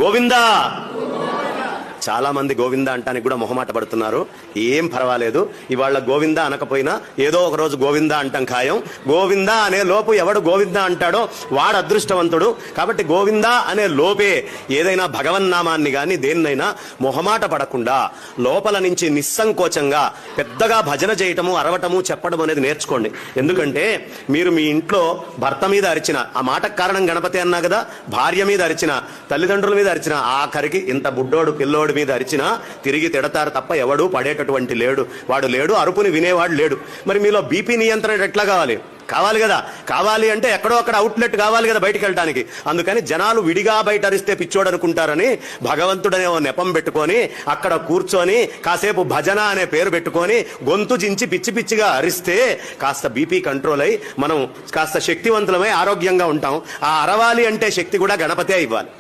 గోవిందా. చాలా మంది గోవిందా అంటానికి కూడా మొహమాట పడుతున్నారు. ఏం పర్వాలేదు, ఇవాళ గోవిందా అనకపోయినా ఏదో ఒక రోజు గోవిందా అంటాం ఖాయం. గోవిందా అనే లోపు ఎవడు గోవిందా అంటాడో వాడు అదృష్టవంతుడు. కాబట్టి గోవిందా అనే లోపే ఏదైనా భగవన్నామాన్ని గాని దేన్నైనా మొహమాట పడకుండా లోపల నుంచి నిస్సంకోచంగా పెద్దగా భజన చేయటము, అరవటము, చెప్పడం అనేది నేర్చుకోండి. ఎందుకంటే మీరు మీ ఇంట్లో భర్త మీద అరిచిన, ఆ మాటకు కారణం గణపతి అన్నా కదా, భార్య మీద అరిచిన, తల్లిదండ్రుల మీద అరిచిన, ఆఖరికి ఇంత బుడ్డోడు పిల్లోడు మీద అరిచినా తిరిగి తిడతారు తప్ప ఎవడు పడేటటువంటి లేడు. వాడు లేడు, అరుపుని వినేవాడు లేడు. మరి మీలో బీపీ నియంత్రణ ఎట్లా కావాలి కదా. కావాలి అంటే ఎక్కడో అక్కడ అవుట్లెట్ కావాలి కదా బయటికి వెళ్ళడానికి. అందుకని జనాలు విడిగా బయట అరిస్తే పిచ్చోడు అనుకుంటారని భగవంతుడనే ఓ నెపం పెట్టుకొని అక్కడ కూర్చొని కాసేపు భజన అనే పేరు పెట్టుకొని గొంతు జించి పిచ్చి పిచ్చిగా అరిస్తే కాస్త బీపీ కంట్రోల్ అయి మనం కాస్త శక్తివంతులమై ఆరోగ్యంగా ఉంటాం. ఆ అరవాలి అంటే శక్తి కూడా గణపతే ఇవ్వాలి.